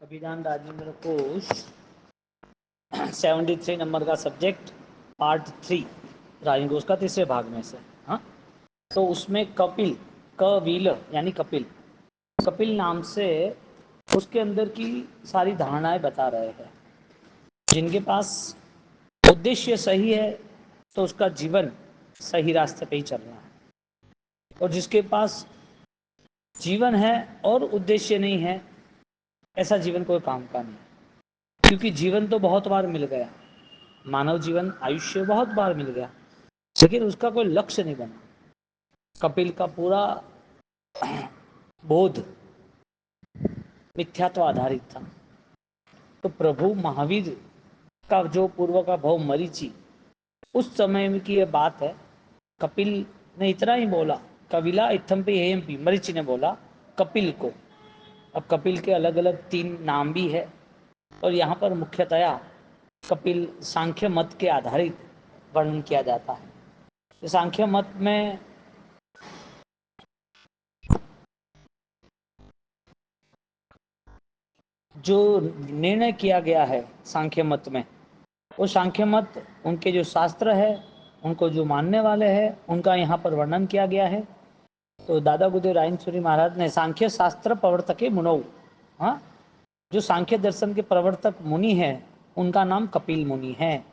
अभिधान राजेंद्र कोश 73 नंबर का सब्जेक्ट पार्ट 3 राजेंद्र कोश का तीसरे भाग में से। हाँ, तो उसमें कपिल कविल यानी कपिल कपिल नाम से उसके अंदर की सारी धारणाएं बता रहे हैं। जिनके पास उद्देश्य सही है तो उसका जीवन सही रास्ते पे ही चल रहा है, और जिसके पास जीवन है और उद्देश्य नहीं है, ऐसा जीवन कोई काम का नहीं। क्योंकि जीवन तो बहुत बार मिल गया, मानव जीवन आयुष्य बहुत बार मिल गया, लेकिन उसका कोई लक्ष्य नहीं बना। कपिल का पूरा बोध मिथ्यात्व आधारित था। तो प्रभु महावीर का जो पूर्व का भाव मरीचि, उस समय की यह बात है। कपिल ने इतना ही बोला, कविला इत्थम्पि हेयम्पि, मरीचि ने बोला कपिल को। अब कपिल के अलग अलग 3 नाम भी है, और यहाँ पर मुख्यतया कपिल सांख्य मत के आधारित वर्णन किया जाता है। सांख्य मत में जो निर्णय किया गया है सांख्य मत में, वो सांख्य मत उनके जो शास्त्र है, उनको जो मानने वाले हैं, उनका यहाँ पर वर्णन किया गया है। तो दादा गुरुदेव रायचूरी महाराज ने सांख्य शास्त्र प्रवर्तके मुनौ, हाँ, जो सांख्य दर्शन के प्रवर्तक मुनि है उनका नाम कपिल मुनि है।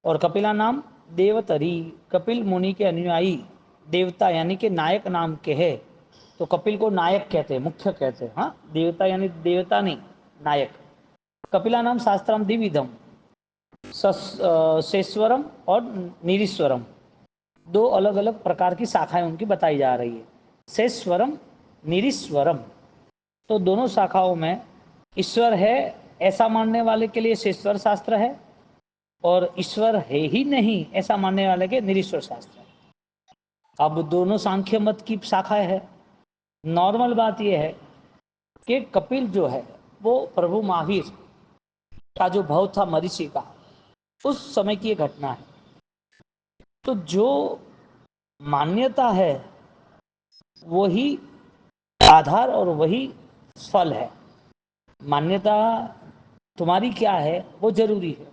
और कपिला नाम देवतरी, कपिल मुनि के अनुयायी देवता यानी कि नायक नाम के है, तो कपिल को नायक कहते हैं, मुख्य कहते हैं। हाँ, देवता यानी देवता नहीं, नायक। कपिला नाम शास्त्रम द्विविधम, शेश्वरम और निरीश्वरम, 2 अलग अलग प्रकार की शाखाएं उनकी बताई जा रही है। शेश्वरम, निरीश्वरम, तो दोनों शाखाओं में ईश्वर है ऐसा मानने वाले के लिए शेश्वर शास्त्र है, और ईश्वर है ही नहीं ऐसा मानने वाले के निरीश्वर शास्त्र है। अब दोनों सांख्य मत की शाखा है। नॉर्मल बात यह है कि कपिल जो है वो प्रभु महावीर का जो भाव था मरीचि का, उस समय की घटना है। तो जो मान्यता है वही आधार और वही फल है। मान्यता तुम्हारी क्या है वो जरूरी है।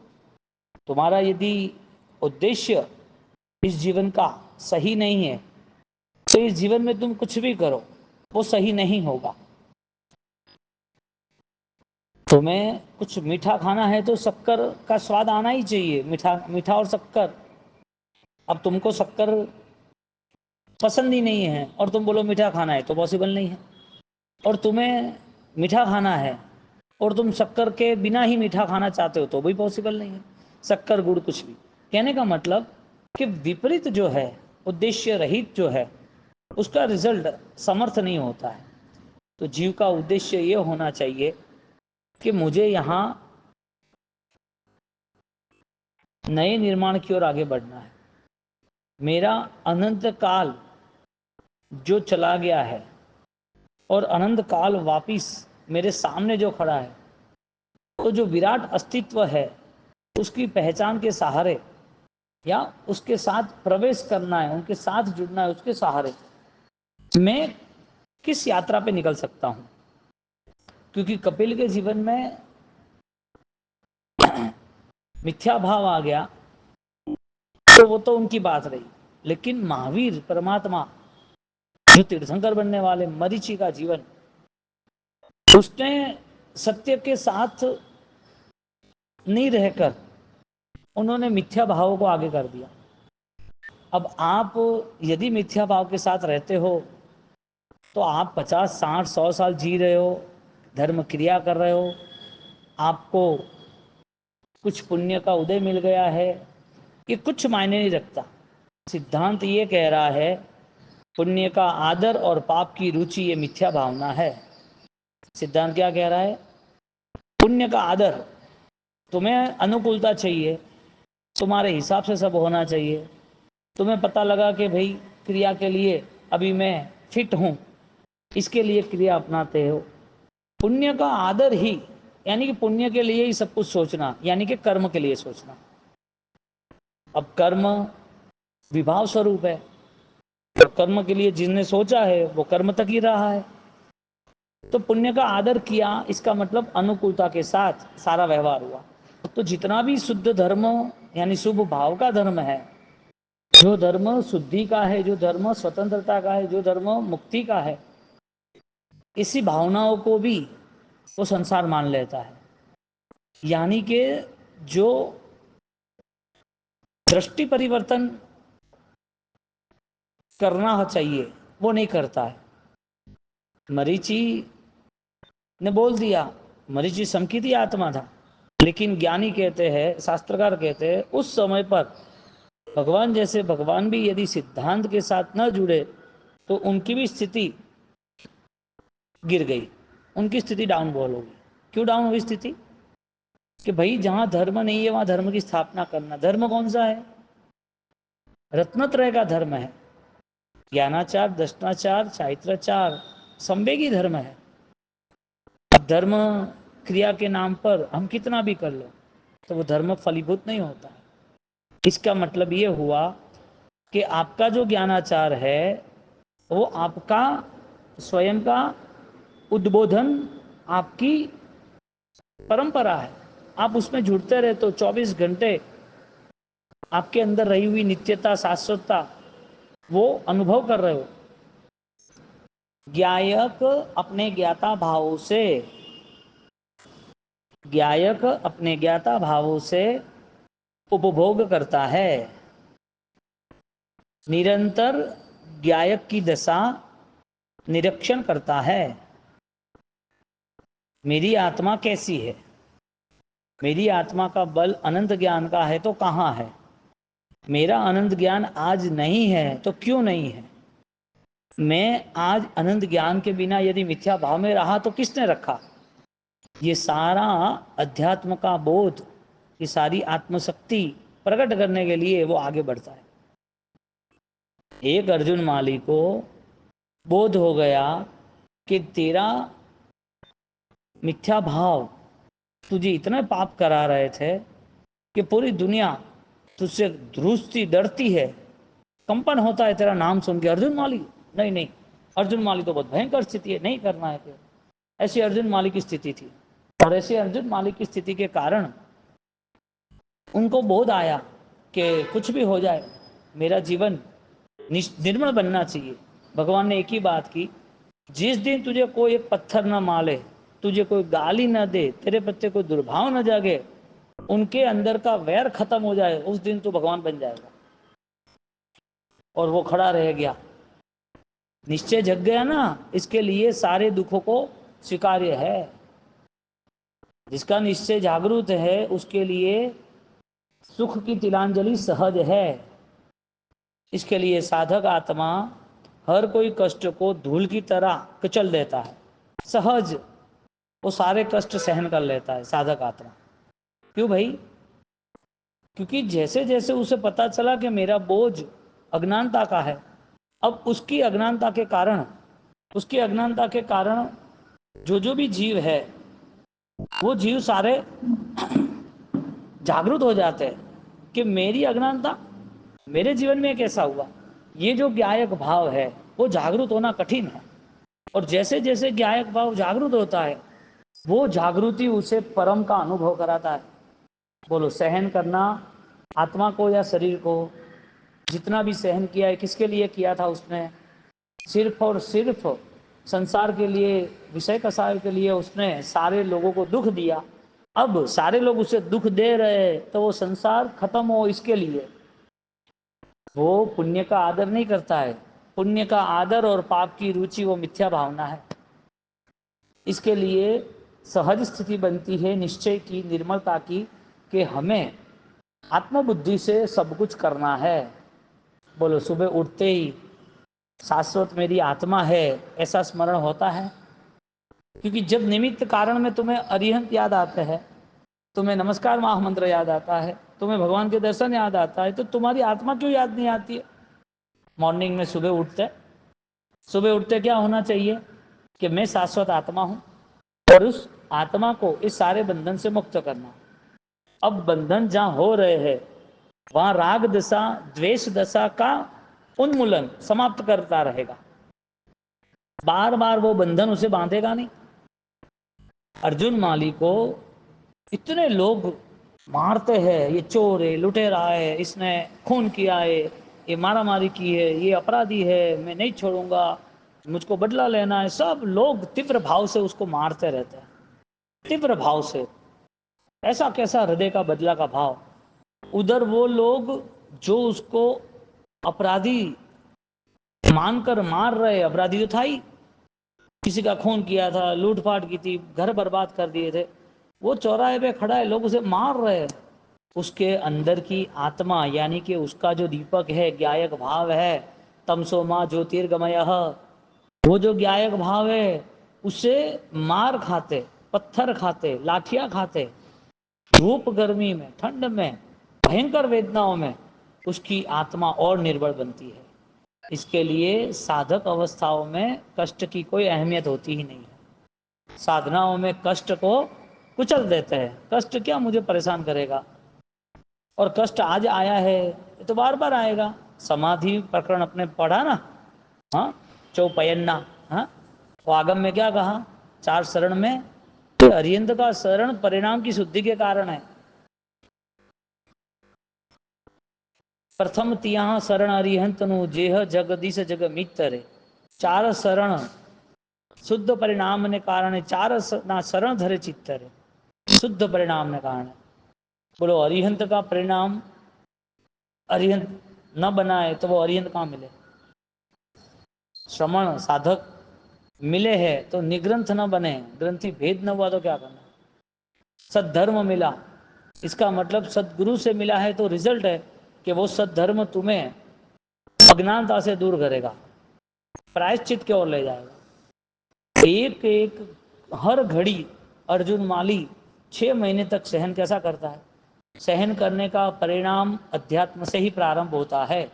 तुम्हारा यदि उद्देश्य इस जीवन का सही नहीं है तो इस जीवन में तुम कुछ भी करो वो सही नहीं होगा। तुम्हें कुछ मीठा खाना है तो शक्कर का स्वाद आना ही चाहिए, मीठा मीठा और शक्कर। अब तुमको शक्कर पसंद ही नहीं है और तुम बोलो मीठा खाना है, तो पॉसिबल नहीं है। और तुम्हें मीठा खाना है और तुम शक्कर के बिना ही मीठा खाना चाहते हो, तो भी पॉसिबल नहीं है। शक्कर गुड़ कुछ भी। कहने का मतलब कि विपरीत जो है, उद्देश्य रहित जो है, उसका रिजल्ट समर्थ नहीं होता है। तो जीव का उद्देश्य ये होना चाहिए कि मुझे यहाँ नए निर्माण की ओर आगे बढ़ना है। मेरा अनंत काल जो चला गया है और अनंत काल वापिस मेरे सामने जो खड़ा है, तो जो विराट अस्तित्व है उसकी पहचान के सहारे या उसके साथ प्रवेश करना है, उनके साथ जुड़ना है, उसके सहारे मैं किस यात्रा पे निकल सकता हूं। क्योंकि कपिल के जीवन में मिथ्या भाव आ गया तो वो तो उनकी बात रही, लेकिन महावीर परमात्मा जो तीर्थंकर बनने वाले मरीचि का जीवन, उसने सत्य के साथ नहीं रहकर उन्होंने मिथ्या भावों को आगे कर दिया। अब आप यदि मिथ्या भाव के साथ रहते हो तो आप 50, 60, 100 साल जी रहे हो, धर्म क्रिया कर रहे हो, आपको कुछ पुण्य का उदय मिल गया है, ये कुछ मायने नहीं रखता। सिद्धांत ये कह रहा है पुण्य का आदर और पाप की रुचि ये मिथ्या भावना है। सिद्धांत क्या कह रहा है? पुण्य का आदर, तुम्हें अनुकूलता चाहिए, तुम्हारे हिसाब से सब होना चाहिए। तुम्हें पता लगा कि भाई क्रिया के लिए अभी मैं फिट हूं, इसके लिए क्रिया अपनाते हो। पुण्य का आदर ही यानी कि पुण्य के लिए ही सब कुछ सोचना, यानी कि कर्म के लिए सोचना। अब कर्म विभाव स्वरूप है, तो कर्म के लिए जिसने सोचा है वो कर्म तक ही रहा है। तो पुण्य का आदर किया, इसका मतलब अनुकूलता के साथ सारा व्यवहार हुआ। तो जितना भी शुद्ध धर्म यानी शुभ भाव का धर्म है, जो धर्म शुद्धि का है, जो धर्म स्वतंत्रता का है, जो धर्म मुक्ति का है, इसी भावनाओं को भी वो संसार मान लेता है। यानी कि जो दृष्टि परिवर्तन करना चाहिए वो नहीं करता है। मरीचि ने बोल दिया, मरीचि संकित आत्मा था, लेकिन ज्ञानी कहते हैं, शास्त्रकार कहते हैं, उस समय पर भगवान जैसे भगवान भी यदि सिद्धांत के साथ न जुड़े तो उनकी भी स्थिति गिर गई, उनकी स्थिति डाउन बॉल होगी। क्यों डाउन हुई स्थिति? कि भाई जहां धर्म नहीं है वहां धर्म की स्थापना करना। धर्म कौन सा है? रत्नत्रय का धर्म है। ज्ञानाचार, दर्शनाचार, चारित्राचार संवेगी धर्म है। धर्म क्रिया के नाम पर हम कितना भी कर लो तो वो धर्म फलीभूत नहीं होता। इसका मतलब ये हुआ कि आपका जो ज्ञानाचार है वो आपका स्वयं का उद्बोधन, आपकी परंपरा है। आप उसमें जुड़ते रहे तो 24 घंटे आपके अंदर रही हुई नित्यता, शाश्वतता वो अनुभव कर रहे हो। ज्ञायक अपने ज्ञाता भावों से, ज्ञायक अपने ज्ञाता भावों से उपभोग करता है। निरंतर ज्ञायक की दशा निरीक्षण करता है। मेरी आत्मा कैसी है? मेरी आत्मा का बल अनंत ज्ञान का है तो कहाँ है? मेरा अनंत ज्ञान आज नहीं है तो क्यों नहीं है? मैं आज अनंत ज्ञान के बिना यदि मिथ्या भाव में रहा तो किसने रखा? ये सारा अध्यात्म का बोध, ये सारी आत्मशक्ति प्रकट करने के लिए वो आगे बढ़ता है। एक अर्जुन माली को बोध हो गया कि तेरा मिथ्या भाव तुझे इतना पाप करा रहे थे कि पूरी दुनिया तुझसे ध्रुजती, डरती है, कंपन होता है तेरा नाम सुन के। अर्जुन माली, नहीं नहीं, अर्जुन माली तो बहुत भयंकर स्थिति है, नहीं करना है फिर। ऐसी अर्जुन माली की स्थिति थी। और ऐसे अर्जुन माली की स्थिति के कारण उनको बोध आया कि कुछ भी हो जाए मेरा जीवन निर्मल बनना चाहिए। भगवान ने एक ही बात की, जिस दिन तुझे कोई एक पत्थर न माले, तुझे कोई गाली न दे, तेरे प्रति कोई दुर्भाव न जागे, उनके अंदर का वैर खत्म हो जाए, उस दिन तो भगवान बन जाएगा। और वो खड़ा रह गया, निश्चय जग गया ना। इसके लिए सारे दुखों को स्वीकार्य है। जिसका निश्चय जागरूक है उसके लिए सुख की तिलांजलि सहज है। इसके लिए साधक आत्मा हर कोई कष्ट को धूल की तरह कुचल देता है, सहज वो सारे कष्ट सहन कर लेता है साधक आत्मा। क्यों भाई? क्योंकि जैसे जैसे उसे पता चला कि मेरा बोझ अज्ञानता का है, अब उसकी अज्ञानता के कारण, उसकी अज्ञानता के कारण जो जो भी जीव है वो जीव सारे जागरूक हो जाते हैं कि मेरी अज्ञानता मेरे जीवन में कैसा हुआ। ये जो ज्ञायक भाव है वो जागरूक होना कठिन है। और जैसे जैसे ज्ञायक भाव जागरूक होता है वो जागृति उसे परम का अनुभव कराता है। बोलो, सहन करना आत्मा को या शरीर को, जितना भी सहन किया है किसके लिए किया था उसने? सिर्फ और सिर्फ संसार के लिए, विषय कसाय के लिए उसने सारे लोगों को दुख दिया। अब सारे लोग उसे दुख दे रहे तो वो संसार खत्म हो इसके लिए वो पुण्य का आदर नहीं करता है। पुण्य का आदर और पाप की रुचि वो मिथ्या भावना है। इसके लिए सहज स्थिति बनती है निश्चय की, निर्मलता की, कि हमें आत्मबुद्धि से सब कुछ करना है। बोलो, सुबह उठते ही शाश्वत मेरी आत्मा है ऐसा स्मरण होता है। क्योंकि जब निमित्त कारण में तुम्हें अरिहंत याद आते हैं, तुम्हें नमस्कार महामंत्र याद आता है, तुम्हें भगवान के दर्शन याद आता है, तो तुम्हारी आत्मा क्यों याद नहीं आती है? मॉर्निंग में सुबह उठते क्या होना चाहिए कि मैं शाश्वत आत्मा हूं और उस आत्मा को इस सारे बंधन से मुक्त करना। अब बंधन जहां हो रहे हैं वहां राग दशा, द्वेष दशा का उन्मूलन समाप्त करता रहेगा। बार बार वो बंधन उसे बांधेगा नहीं। अर्जुन माली को इतने लोग मारते हैं, ये चोर है, लुटेरा है, इसने खून किया है, ये मारामारी की है, ये अपराधी है, मैं नहीं छोड़ूंगा, मुझको बदला लेना है, सब लोग तीव्र भाव से उसको मारते रहते हैं, तीव्र भाव से। ऐसा कैसा हृदय का बदला का भाव। उधर वो लोग जो उसको अपराधी मानकर मार रहे, अपराधी तो था ही, किसी का खून किया था, लूटपाट की थी, घर बर्बाद कर दिए थे, वो चौराहे पे खड़ा है, लोग उसे मार रहे हैं। उसके अंदर की आत्मा यानी कि उसका जो दीपक है, ज्ञायक भाव है, तमसो माँ ज्योतिर्गमय, वो जो ज्ञायक भाव है, उसे मार खाते, पत्थर खाते, लाठियां खाते, धूप गर्मी में, ठंड में, भयंकर वेदनाओं में उसकी आत्मा और निर्बल बनती है। इसके लिए साधक अवस्थाओं में कष्ट की कोई अहमियत होती ही नहीं है। साधनाओं में कष्ट को कुचल देते हैं, कष्ट क्या मुझे परेशान करेगा, और कष्ट आज आया है ये तो बार बार आएगा। समाधि प्रकरण अपने पढ़ा ना, हाँ, चौपयन्ना, हाँ, तो आगम में क्या कहा, 4 शरण में अरियंत का शरण परिणाम की शुद्धि के कारण है। प्रथम तिया शरण अरिहंत नु जेह जगदीश जग मित्र, 4 शरण शुद्ध परिणाम ने कारण, 4 ना शरण धरे चित्तर, शुद्ध परिणाम ने कारण। बोलो अरिहंत का परिणाम अरिहंत न बनाए तो वो अरिहंत कहाँ मिले। श्रमण साधक मिले हैं तो निग्रंथ न बने, ग्रंथि भेद न हुआ तो क्या करना। सद्धर्म मिला, इसका मतलब सदगुरु से मिला है, तो रिजल्ट है कि वो सद्धर्म तुम्हें अज्ञानता से दूर करेगा, प्रायश्चित की ओर ले जाएगा। एक एक हर घड़ी अर्जुन माली 6 महीने तक सहन कैसा करता है। सहन करने का परिणाम अध्यात्म से ही प्रारंभ होता है,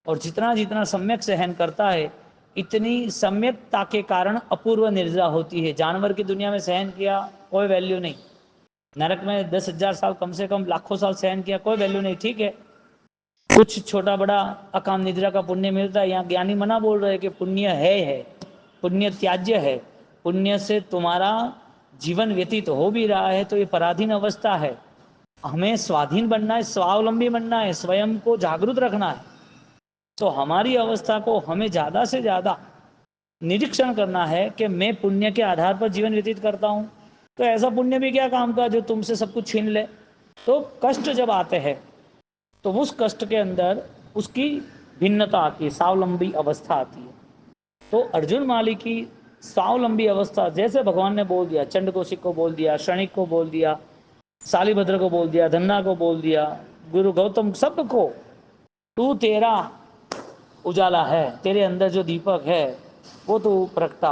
और जितना जितना सम्यक सहन करता है, इतनी सम्यकता के कारण अपूर्व निर्जरा होती है। जानवर की दुनिया में सहन किया कोई वैल्यू नहीं, नरक में 10,000 साल, कम से कम लाखों साल सहन किया कोई वैल्यू नहीं, ठीक है, कुछ छोटा बड़ा अकाम निद्रा का पुण्य मिलता है। यहाँ ज्ञानी मना बोल रहे हैं कि पुण्य है, पुण्य त्याज्य है, पुण्य से तुम्हारा जीवन व्यतीत हो भी रहा है तो ये पराधीन अवस्था है। हमें स्वाधीन बनना है, स्वावलंबी बनना है, स्वयं को जागरूक रखना है। तो हमारी अवस्था को हमें ज़्यादा से ज़्यादा निरीक्षण करना है कि मैं पुण्य के आधार पर जीवन व्यतीत करता हूँ, तो ऐसा पुण्य भी क्या काम का जो तुमसे सब कुछ छीन ले। तो कष्ट जब आते हैं तो उस कष्ट के अंदर उसकी भिन्नता आती है, स्वावलंबी अवस्था आती है। तो अर्जुन माली की स्वावलंबी अवस्था, जैसे भगवान ने बोल दिया, चंड कौशिक को बोल दिया, क्षणिक को बोल दिया, शालिभद्र को बोल दिया, धन्ना को बोल दिया, गुरु गौतम सबको, तू तेरा उजाला है, तेरे अंदर जो दीपक है वो तो प्रगटा,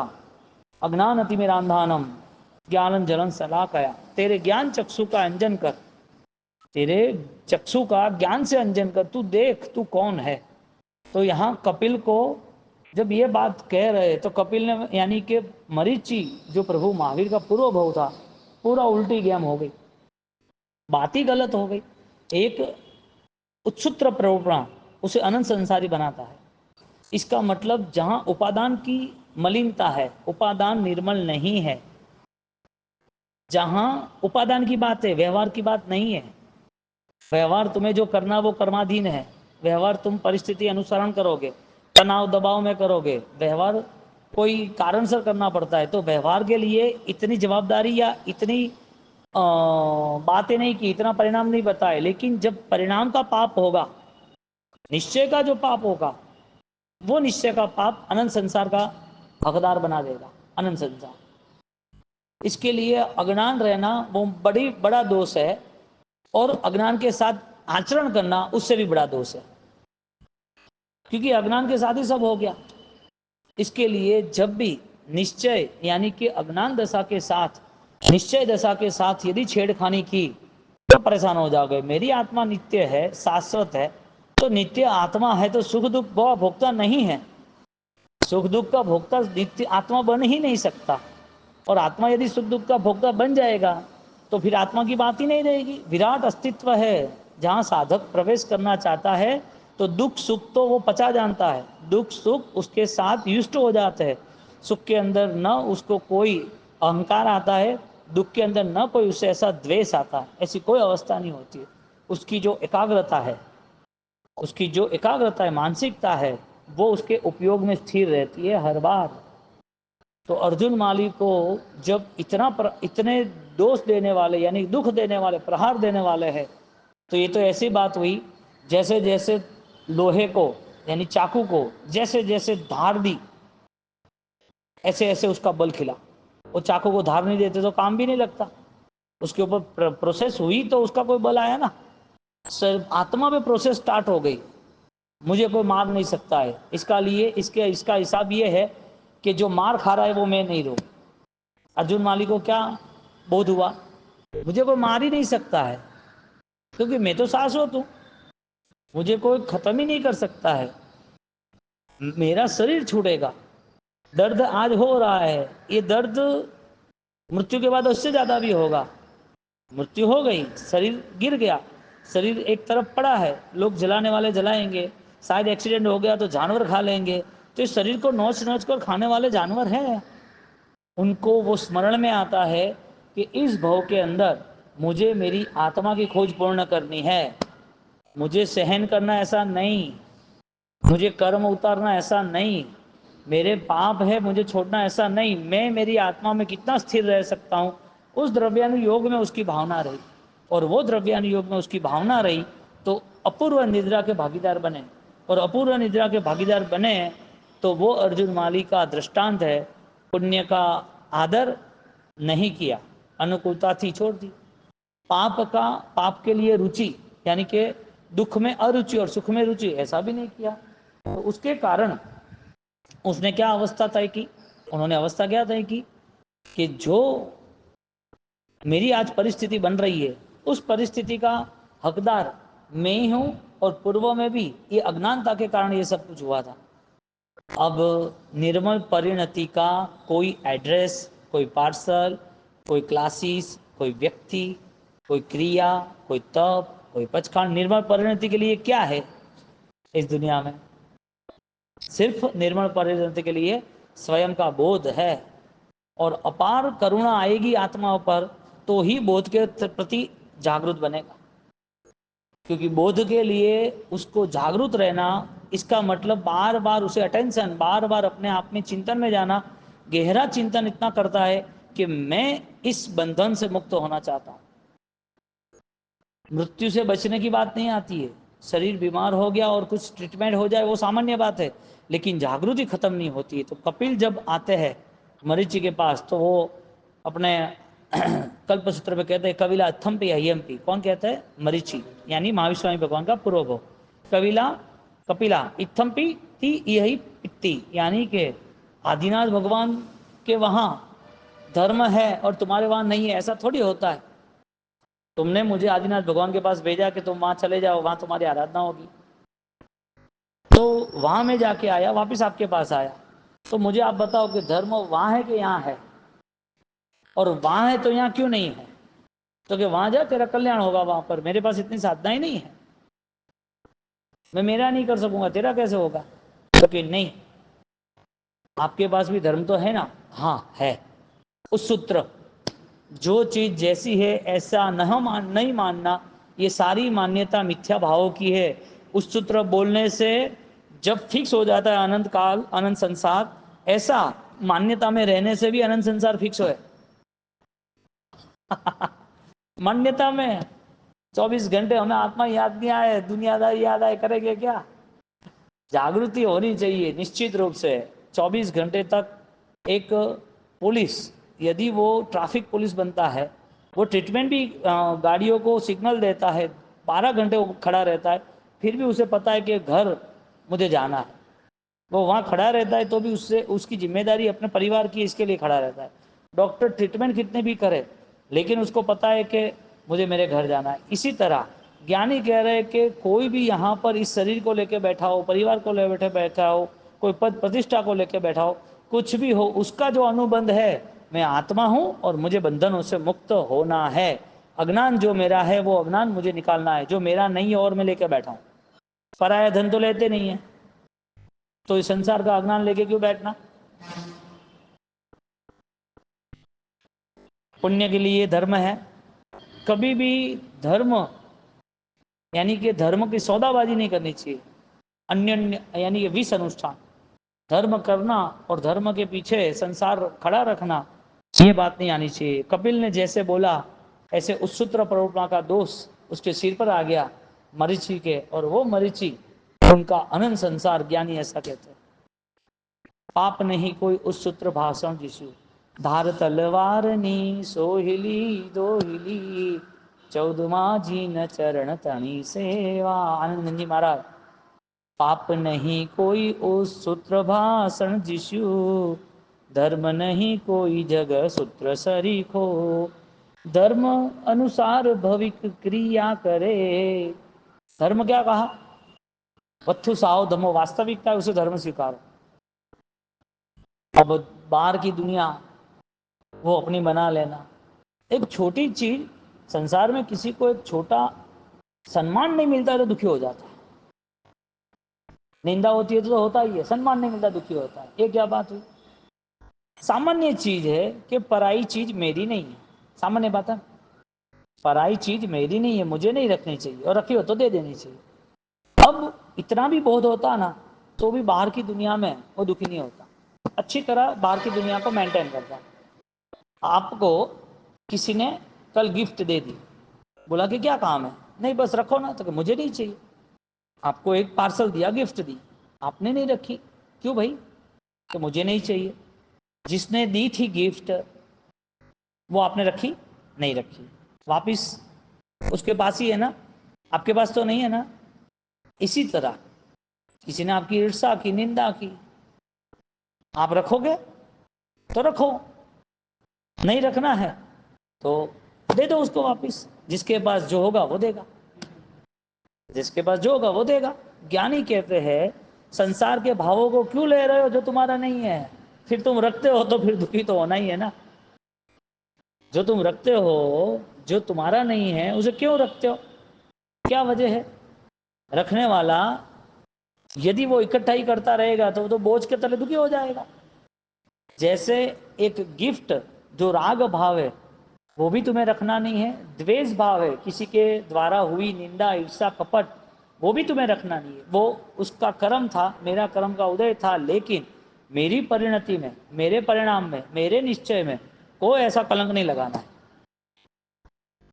अज्ञान अति में रांधानम ज्ञान जलन सला कया, तेरे ज्ञान चक्षु का अंजन कर, तेरे चक्षु का ज्ञान से अंजन कर, तू देख तू कौन है। तो यहाँ कपिल को जब ये बात कह रहे तो कपिल ने यानी कि मरीचि जो प्रभु महावीर का पूर्व भव था, पूरा उल्टी गेम हो गई, बात ही गलत हो गई। एक उच्छुत्र प्रवृत्ति उसे अनंत संसारी बनाता है। इसका मतलब जहां उपादान की मलिनता है, उपादान निर्मल नहीं है, जहां उपादान की बात है, व्यवहार की बात नहीं है। व्यवहार तुम्हें जो करना वो कर्माधीन है, व्यवहार तुम परिस्थिति अनुसरण करोगे, तनाव दबाव में करोगे, व्यवहार कोई कारण से करना पड़ता है। तो व्यवहार के लिए इतनी जवाबदारी या इतनी बातें नहीं की, इतना परिणाम नहीं बताए, लेकिन जब परिणाम का पाप होगा, निश्चय का जो पाप होगा, वो निश्चय का पाप अनंत संसार का हकदार बना देगा, अनंत संसार। इसके लिए अज्ञान रहना वो बड़ा दोष है, और अज्ञान के साथ आचरण करना उससे भी बड़ा दोष है, क्योंकि अज्ञान के साथ ही सब हो गया। इसके लिए जब भी निश्चय यानी कि अज्ञान दशा के साथ निश्चय दशा के साथ यदि छेड़खानी की तो परेशान हो जाओगे। मेरी आत्मा नित्य है, शाश्वत है, तो नित्य आत्मा है तो सुख दुख भोक्ता नहीं है, सुख दुख का भोक्ता नित्य आत्मा बन ही नहीं सकता। और आत्मा यदि सुख दुख का भोक्ता बन जाएगा तो फिर आत्मा की बात ही नहीं रहेगी। विराट अस्तित्व है, जहाँ साधक प्रवेश करना चाहता है तो दुख सुख तो वो पचा जानता है, दुख सुख उसके साथ युष्ट हो जाते हैं। सुख के अंदर न उसको कोई अहंकार आता है, दुख के अंदर न कोई उससे ऐसा द्वेष आता है, ऐसी कोई अवस्था नहीं होती है। उसकी जो एकाग्रता है, उसकी जो एकाग्रता है, मानसिकता है, वो उसके उपयोग में स्थिर रहती है हर बार। तो अर्जुन माली को जब इतने दोष देने वाले यानी दुख देने वाले, प्रहार देने वाले हैं, तो ये तो ऐसी बात हुई जैसे जैसे लोहे को यानी चाकू को जैसे जैसे धार दी, ऐसे ऐसे उसका बल खिला। वो चाकू को धार नहीं देते तो काम भी नहीं लगता। उसके ऊपर प्रोसेस हुई तो उसका कोई बल आया ना। आत्मा में प्रोसेस स्टार्ट हो गई, मुझे कोई मार नहीं सकता है। इसका हिसाब ये है कि जो मार खा रहा है वो मैं नहीं रहूं। अर्जुन माली को क्या बोध हुआ, मुझे कोई मार ही नहीं सकता है, क्योंकि मैं तो शाश्वत हूं, मुझे कोई खत्म ही नहीं कर सकता है। मेरा शरीर छूटेगा, दर्द आज हो रहा है, ये दर्द मृत्यु के बाद उससे ज्यादा भी होगा। मृत्यु हो गई, शरीर गिर गया, शरीर एक तरफ पड़ा है, लोग जलाने वाले जलाएंगे, शायद एक्सीडेंट हो गया तो जानवर खा लेंगे। तो इस शरीर को नोच नोच कर खाने वाले जानवर हैं। उनको वो स्मरण में आता है कि इस भव के अंदर मुझे मेरी आत्मा की खोज पूर्ण करनी है, मुझे सहन करना ऐसा नहीं, मुझे कर्म उतारना ऐसा नहीं, मेरे पाप है मुझे छोड़ना ऐसा नहीं, मैं मेरी आत्मा में कितना स्थिर रह सकता हूँ। उस द्रव्यानुयोग में उसकी भावना रही, और वो द्रव्यानुयोग में उसकी भावना रही तो अपूर्व निद्रा के भागीदार बने। और अपूर्व निद्रा के भागीदार बने तो वो अर्जुन माली का दृष्टांत है। पुण्य का आदर नहीं किया, अनुकूलता थी छोड़ दी, पाप के लिए रुचि यानी कि दुख में अरुचि और सुख में रुचि ऐसा भी नहीं किया। तो उसके कारण उसने क्या अवस्था तय की, उन्होंने अवस्था क्या तय की कि जो मेरी आज परिस्थिति बन रही है उस परिस्थिति का हकदार मैं ही हूं, और पूर्व में भी ये अज्ञानता के कारण ये सब कुछ हुआ था। अब निर्मल परिणति का कोई एड्रेस, कोई पार्सल, कोई क्लासेस, कोई व्यक्ति, कोई क्रिया, कोई तप, कोई पचखांड, निर्मल परिणति के लिए क्या है इस दुनिया में? सिर्फ निर्मल परिणति के लिए स्वयं का बोध है, और अपार करुणा आएगी आत्माओं पर तो ही बोध के प्रति जागरूक बनेगा। क्योंकि बोध के लिए उसको जागरूक रहना, इसका मतलब बार बार उसे अटेंशन, बार बार अपने आप में चिंतन में जाना, गहरा चिंतन इतना करता है कि मैं इस बंधन से मुक्त होना चाहता हूं। मृत्यु से बचने की बात नहीं आती है, शरीर बीमार हो गया और कुछ ट्रीटमेंट हो जाए वो सामान्य बात है, लेकिन जागृति खत्म नहीं होती है। तो कपिल जब आते हैं मरीचि के पास तो वो अपने कल्पसूत्र में कहते हैं कविला थम्पी अयम्पी। कौन कहता है? मरीचि, यानी महावीर स्वामी भगवान का पूर्वभव। कविला कपिला इत्थम्पी थी यही पित्ती, यानी कि आदिनाथ भगवान के वहां धर्म है और तुम्हारे वहां नहीं है, ऐसा थोड़ी होता है। तुमने मुझे आदिनाथ भगवान के पास भेजा कि तुम वहां चले जाओ, वहां तुम्हारी आराधना होगी, तो वहां में जाके आया, वापिस आपके पास आया। तो मुझे आप बताओ कि धर्म वहां है कि यहाँ है? और वहां है तो यहाँ क्यों नहीं है? तो कि वहां जा तेरा कल्याण होगा, वहां पर मेरे पास इतनी साधना ही नहीं है, मैं मेरा नहीं कर सकूंगा, तेरा कैसे होगा? तो कि नहीं, आपके पास भी धर्म तो है ना? हाँ है। उस सूत्र, जो चीज जैसी है ऐसा नहीं मानना, ये सारी मान्यता मिथ्या भावों की है। उस सूत्र बोलने से जब फिक्स हो जाता है अनंत काल अनंत संसार, ऐसा मान्यता में रहने से भी अनंत संसार फिक्स हो है। मान्यता में 24 घंटे हमें आत्मा याद नहीं आए, दुनियादारी याद आए, करेंगे क्या? जागृति होनी चाहिए निश्चित रूप से। 24 घंटे तक एक पुलिस, यदि वो ट्रैफिक पुलिस बनता है, वो ट्रीटमेंट भी गाड़ियों को सिग्नल देता है, 12 घंटे वो खड़ा रहता है, फिर भी उसे पता है कि घर मुझे जाना है, वो वहाँ खड़ा रहता है तो भी उससे उसकी जिम्मेदारी अपने परिवार की, इसके लिए खड़ा रहता है। डॉक्टर ट्रीटमेंट कितने भी करे, लेकिन उसको पता है कि मुझे मेरे घर जाना है। इसी तरह ज्ञानी कह रहे हैं कि कोई भी यहाँ पर इस शरीर को लेकर बैठा हो, परिवार को ले बैठा हो, कोई पद प्रतिष्ठा को लेकर बैठा हो, कुछ भी हो, उसका जो अनुबंध है, मैं आत्मा हूँ और मुझे बंधनों से मुक्त होना है। अज्ञान जो मेरा है वो अज्ञान मुझे निकालना है, जो मेरा नहीं है और मैं लेकर बैठा हूँ। पराया धन तो लेते नहीं है, तो इस संसार का अज्ञान लेके क्यों बैठना? पुण्य के लिए धर्म है। कभी भी धर्म यानी कि धर्म की सौदाबाजी नहीं करनी चाहिए। अन्य यानी कि विष अनुष्ठान, धर्म करना और धर्म के पीछे संसार खड़ा रखना, ये बात नहीं आनी चाहिए। कपिल ने जैसे बोला ऐसे उच्चसूत्र परमात्मा का दोष उसके सिर पर आ गया मरीचि के, और वो मरीचि उनका अनंत संसार ज्ञानी ऐसा कहते हैं। पाप नहीं कोई उच्चसूत्र भाषण जिसु, धार तलवार नी सोहिली दोहिली, चौदमा जी न चरण तणी सेवा। आनंद जी महाराज, पाप नहीं कोई उस सूत्र भाषण जिसु, धर्म नहीं कोई जग सूत्र सरीखो, धर्म अनुसार भविक क्रिया करे। धर्म क्या कहा? वत्थु साव धमो, वास्तविकता उसे धर्म स्वीकारो। अब बाहर की दुनिया वो अपनी बना लेना। एक छोटी चीज, संसार में किसी को एक छोटा सम्मान नहीं मिलता तो दुखी हो जाता है। निंदा होती है तो होता ही है, सम्मान नहीं मिलता दुखी होता है। ये क्या बात हुई? सामान्य चीज है कि पराई चीज मेरी नहीं है, सामान्य बात है। पराई चीज मेरी नहीं है, मुझे नहीं रखनी चाहिए, और रखी हो तो दे देनी चाहिए। अब इतना भी बहुत होता ना तो भी बाहर की दुनिया में वो दुखी नहीं होता, अच्छी तरह बाहर की दुनिया को मेंटेन करता। आपको किसी ने कल गिफ्ट दे दी, बोला कि क्या काम है, नहीं बस रखो ना, तो मुझे नहीं चाहिए। आपको एक पार्सल दिया, गिफ्ट दी, आपने नहीं रखी, क्यों भाई? तो मुझे नहीं चाहिए। जिसने दी थी गिफ्ट वो आपने रखी नहीं रखी, वापिस उसके पास ही है ना, आपके पास तो नहीं है ना। इसी तरह किसी ने आपकी ईर्ष्या की, निंदा की, आप रखोगे तो रखो, नहीं रखना है तो दे दो उसको वापिस। जिसके पास जो होगा वो देगा, जिसके पास जो होगा वो देगा। ज्ञानी कहते हैं संसार के भावों को क्यों ले रहे हो जो तुम्हारा नहीं है? फिर तुम रखते हो तो फिर दुखी तो होना ही है ना। जो तुम रखते हो जो तुम्हारा नहीं है उसे क्यों रखते हो? क्या वजह है? रखने वाला यदि वो इकट्ठा ही करता रहेगा तो बोझ के तले दुखी हो जाएगा। जैसे एक गिफ्ट जो राग भाव है वो भी तुम्हें रखना नहीं है, द्वेष भाव है किसी के द्वारा हुई निंदा ईर्षा कपट वो भी तुम्हें रखना नहीं है। वो उसका कर्म था, मेरा कर्म का उदय था, लेकिन मेरी परिणति में, मेरे परिणाम में, मेरे निश्चय में कोई ऐसा कलंक नहीं लगाना है।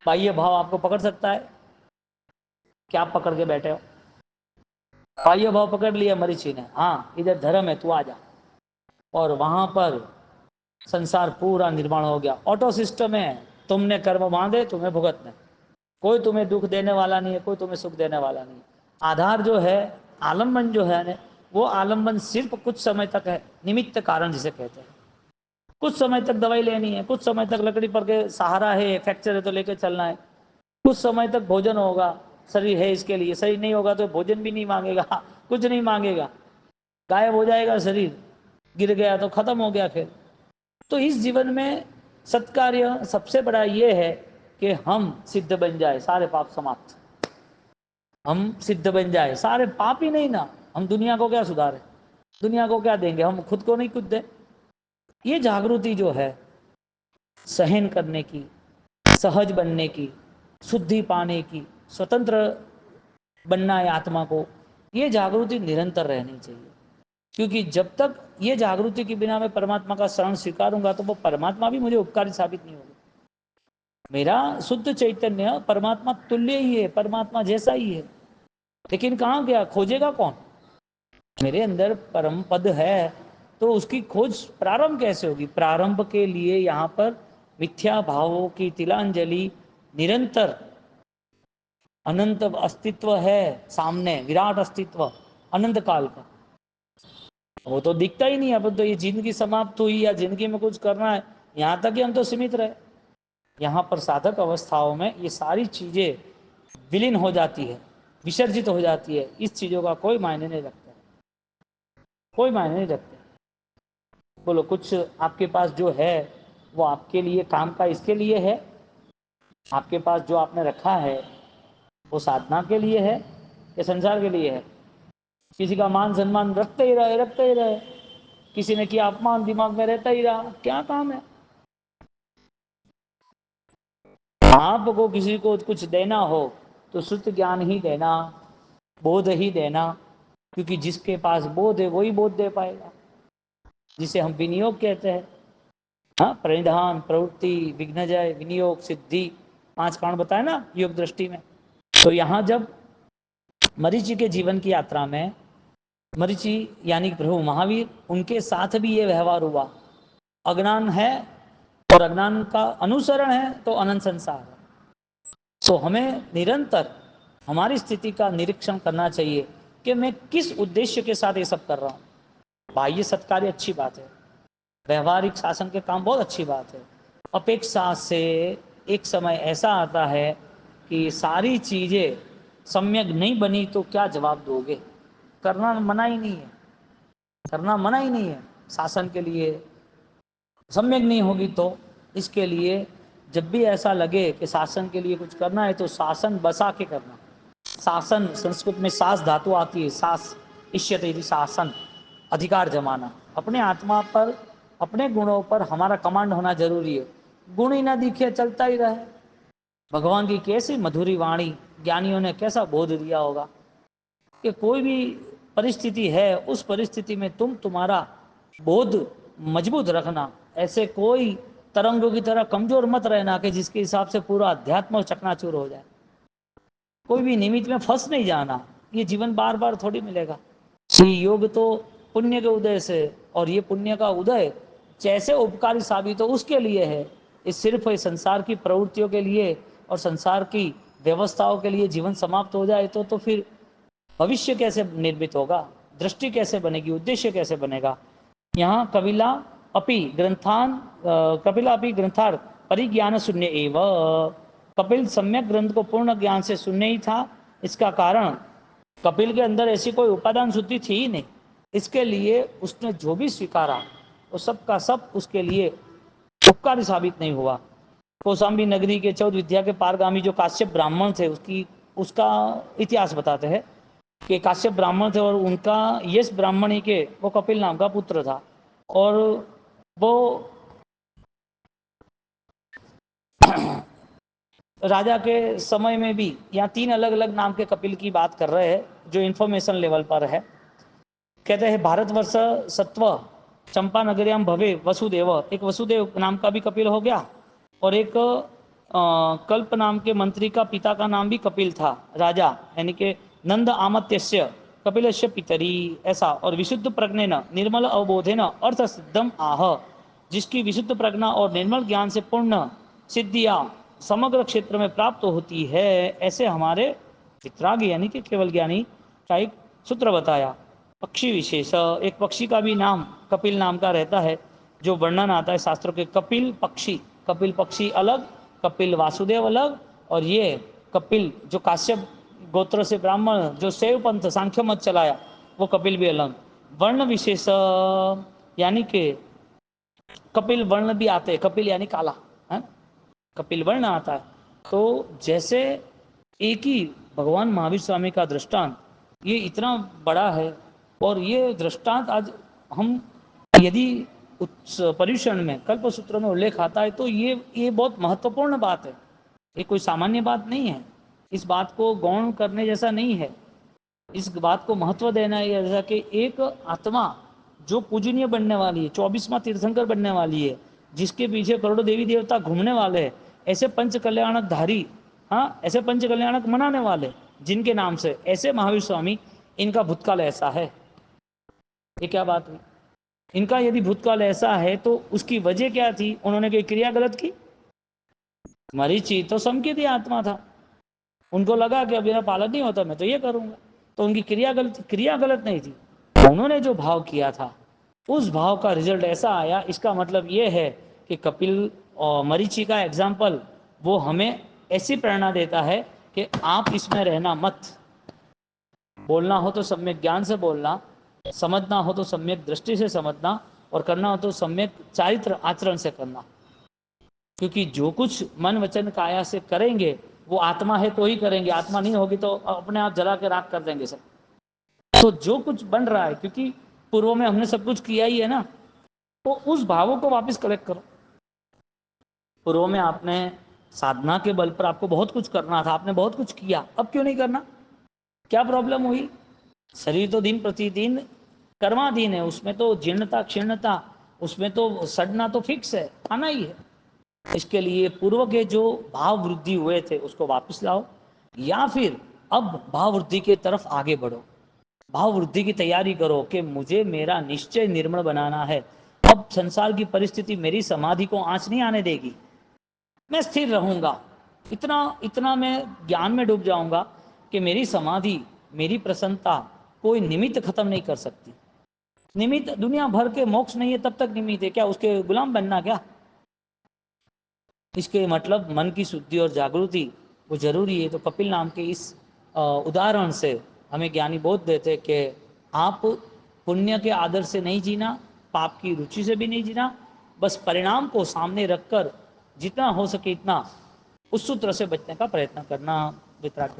बाह्य भाव आपको पकड़ सकता है, क्या आप पकड़ के बैठे हो? बाह्य भाव पकड़ लिया मरीचि ने, हाँ इधर धर्म है तू आ जा, और वहां पर संसार पूरा निर्माण हो गया। ऑटो सिस्टम है, तुमने कर्म बांधे तुम्हें भुगतने, कोई तुम्हें दुख देने वाला नहीं है, कोई तुम्हें सुख देने वाला नहीं। आधार जो है, आलम्बन जो है वो आलम्बन सिर्फ कुछ समय तक है, निमित्त कारण जिसे कहते हैं। कुछ समय तक दवाई लेनी है, कुछ समय तक लकड़ी पर के सहारा है, फ्रैक्चर है तो लेकर चलना है, कुछ समय तक भोजन होगा, शरीर है इसके लिए, शरीर नहीं होगा तो भोजन भी नहीं मांगेगा, कुछ नहीं मांगेगा, गायब हो जाएगा शरीर, गिर गया तो खत्म हो गया फिर। तो इस जीवन में सत्कार्य सबसे बड़ा ये है कि हम सिद्ध बन जाए, सारे पाप समाप्त, हम सिद्ध बन जाए, सारे पाप ही नहीं ना, हम दुनिया को क्या सुधारे, दुनिया को क्या देंगे, हम खुद को नहीं कुछ दे। ये जागृति जो है सहन करने की, सहज बनने की, शुद्धि पाने की, स्वतंत्र बनना है आत्मा को, ये जागृति निरंतर रहनी चाहिए। क्योंकि जब तक ये जागृति के बिना मैं परमात्मा का शरण स्वीकारूंगा तो वो परमात्मा भी मुझे उपकारी साबित नहीं होगा। मेरा शुद्ध चैतन्य परमात्मा तुल्य ही है, परमात्मा जैसा ही है, लेकिन कहाँ गया, खोजेगा कौन? मेरे अंदर परम पद है तो उसकी खोज प्रारंभ कैसे होगी? प्रारंभ के लिए यहाँ पर मिथ्या भावों की तिलांजलि, निरंतर अनंत अस्तित्व है सामने, विराट अस्तित्व अनंत काल का, वो तो दिखता ही नहीं। अब तो ये जिंदगी समाप्त हुई या जिंदगी में कुछ करना है, यहाँ तक ही हम तो सीमित रहे। यहाँ पर साधक अवस्थाओं में ये सारी चीजें विलीन हो जाती है, विसर्जित हो जाती है, इस चीजों का कोई मायने नहीं रखता, कोई मायने नहीं रखते। बोलो कुछ आपके पास जो है वो आपके लिए काम का इसके लिए है, आपके पास जो आपने रखा है वो साधना के लिए है या संसार के लिए है? किसी का मान सम्मान रखते ही रहे, रखते ही रहे, किसी ने किया अपमान दिमाग में रहता ही रहा, क्या काम है? आपको किसी को कुछ देना हो तो शुद्ध ज्ञान ही देना, बोध ही देना, क्योंकि जिसके पास बोध है वही बोध दे पाएगा, जिसे हम विनियोग कहते हैं। हाँ, परिधान, प्रवृत्ति, विघ्नजय, विनियोग, सिद्धि, 5 कारण बताए ना योग दृष्टि में। तो यहां जब मरीचि के जीवन की यात्रा में मरीचि यानी प्रभु महावीर, उनके साथ भी ये व्यवहार हुआ। अज्ञान है और अज्ञान का अनुसरण है तो अनंत संसार है। तो हमें निरंतर हमारी स्थिति का निरीक्षण करना चाहिए कि मैं किस उद्देश्य के साथ ये सब कर रहा हूं। बाह्य सत्कार्य अच्छी बात है, व्यवहारिक शासन के काम बहुत अच्छी बात है। अपेक्षा से एक समय ऐसा आता है कि सारी चीजें सम्यक नहीं बनी तो क्या जवाब दोगे। करना मना ही नहीं है, करना मना ही नहीं है। शासन के लिए सम्यक नहीं होगी तो इसके लिए जब भी ऐसा लगे कि शासन के लिए कुछ करना है तो शासन बसा के करना। शासन, संस्कृत में सास धातु आती है, सास इष्यते यदि शासन, अधिकार जमाना। अपने आत्मा पर, अपने गुणों पर हमारा कमांड होना जरूरी है। गुण ही ना दिखे, चलता ही रहे। भगवान की कैसी मधुरी वाणी, ज्ञानियों ने कैसा बोध दिया होगा कि कोई भी परिस्थिति है, उस परिस्थिति में तुम्हारा बोध मजबूत रखना। ऐसे कोई तरंगों की तरह कमजोर मत रहना कि जिसके हिसाब से पूरा अध्यात्म चकनाचूर हो जाए। कोई भी निमित्त में फंस नहीं जाना। ये जीवन बार बार थोड़ी मिलेगा। ये योग तो पुण्य के उदय से, और ये पुण्य का उदय जैसे उपकारी साबित हो उसके लिए है। ये सिर्फ संसार की प्रवृत्तियों के लिए और संसार की व्यवस्थाओं के लिए जीवन समाप्त हो जाए तो फिर भविष्य कैसे निर्मित होगा, दृष्टि कैसे बनेगी, उद्देश्य कैसे बनेगा। यहाँ कपिला अपि ग्रंथान कपिला अपि ग्रंथार परिज्ञान शून्य एव। कपिल सम्यक ग्रंथ को पूर्ण ज्ञान से शून्य ही था। इसका कारण कपिल के अंदर ऐसी कोई उपादान शुद्धि थी ही नहीं। इसके लिए उसने जो भी स्वीकारा वो सब का सब उसके लिए उपकारी साबित नहीं हुआ। कौशाम्बी नगरी के 14 विद्या के पारगामी जो काश्यप ब्राह्मण थे, उसका इतिहास बताते हैं कि काश्यप ब्राह्मण थे और उनका यश ब्राह्मणी के वो कपिल नाम का पुत्र था। और वो राजा के समय में भी, यहाँ 3 अलग अलग नाम के कपिल की बात कर रहे हैं जो इंफॉर्मेशन लेवल पर है। कहते हैं भारतवर्ष सत्व चंपा नगरियाम भवे वसुदेव, एक वसुदेव नाम का भी कपिल हो गया, और एक कल्प नाम के मंत्री का पिता का नाम भी कपिल था, राजा यानी कि नंद आमत्यस्य कपिलस्य पितरी, ऐसा। और विशुद्ध प्रज्ञेन निर्मल अवबोधेन अर्थ सिद्धम आह, जिसकी विशुद्ध प्रज्ञा और निर्मल ज्ञान से पूर्ण सिद्धियां समग्र क्षेत्र में प्राप्त होती है, ऐसे हमारे वितरागी यानी कि केवल ज्ञानी का एक सूत्र बताया। पक्षी विशेष, एक पक्षी का भी नाम कपिल नाम का रहता है जो वर्णन आता है शास्त्रों के। कपिल पक्षी, कपिल पक्षी अलग, कपिल वासुदेव अलग, और ये कपिल जो काश्यप गोत्र से ब्राह्मण जो शैव पंथ सांख्य मत चलाया वो कपिल भी अलग। वर्ण विशेष यानी कि कपिल वर्ण भी आते हैं, कपिल यानी काला है, कपिल वर्ण आता है। तो जैसे एक ही भगवान महावीर स्वामी का दृष्टांत ये इतना बड़ा है, और ये दृष्टांत आज हम यदि उस पर्यूषण में कल्प सूत्र में उल्लेख आता है तो ये बहुत महत्वपूर्ण बात है। ये कोई सामान्य बात नहीं है। इस बात को गौण करने जैसा नहीं है। इस बात को महत्व देना है जैसा कि एक आत्मा जो पूजनीय बनने वाली है, 24वां तीर्थंकर बनने वाली है, जिसके पीछे करोड़ों देवी देवता घूमने वाले हैं, ऐसे पंच कल्याणक धारी, हाँ ऐसे पंच कल्याणक मनाने वाले जिनके नाम से, ऐसे महावीर स्वामी, इनका भूतकाल ऐसा है। ये क्या बात हुई? इनका यदि भूतकाल ऐसा है तो उसकी वजह क्या थी? उन्होंने कोई क्रिया गलत की? मरीचि तो समकित आत्मा था, उनको लगा कि अब मेरा पालन नहीं होता मैं तो ये करूंगा, तो उनकी क्रिया गलत नहीं थी। उन्होंने जो भाव किया था उस भाव का रिजल्ट ऐसा आया। इसका मतलब ये है कि कपिल और मरीचि का एग्जाम्पल वो हमें ऐसी प्रेरणा देता है कि आप इसमें रहना मत। बोलना हो तो सम्यक ज्ञान से बोलना, समझना हो तो सम्यक दृष्टि से समझना, और करना हो तो सम्यक चारित्र आचरण से करना। क्योंकि जो कुछ मन वचन काया से करेंगे वो आत्मा है तो ही करेंगे, आत्मा नहीं होगी तो अपने आप जला के राख कर देंगे सब। तो जो कुछ बन रहा है, क्योंकि पूर्व में हमने सब कुछ किया ही है ना, तो उस भावों को वापस कलेक्ट करो। पूर्व में आपने साधना के बल पर आपको बहुत कुछ करना था, आपने बहुत कुछ किया, अब क्यों नहीं करना? क्या प्रॉब्लम हुई? शरीर तो दिन प्रतिदिन कर्माधीन है, उसमें तो जीर्णता क्षीणता, उसमें तो सड़ना तो फिक्स है, आना ही है। इसके लिए पूर्व के जो भाव वृद्धि हुए थे उसको वापस लाओ, या फिर अब भाव वृद्धि की तरफ आगे बढ़ो, भाव वृद्धि की तैयारी करो कि मुझे मेरा निश्चय निर्मल बनाना है। अब संसार की परिस्थिति मेरी समाधि को आंच नहीं आने देगी, मैं स्थिर रहूंगा, इतना इतना मैं ज्ञान में डूब जाऊंगा कि मेरी समाधि, मेरी प्रसन्नता कोई निमित्त खत्म नहीं कर सकती। निमित्त दुनिया भर के मोक्ष नहीं है तब तक निमित्त है क्या? उसके गुलाम बनना क्या? इसके मतलब मन की शुद्धि और जागृति वो जरूरी है। तो कपिल नाम के इस उदाहरण से हमें ज्ञानी बोध देते कि आप पुण्य के आदर से नहीं जीना, पाप की रुचि से भी नहीं जीना, बस परिणाम को सामने रखकर जितना हो सके इतना उस सूत्र से बचने का प्रयत्न करना। वितराग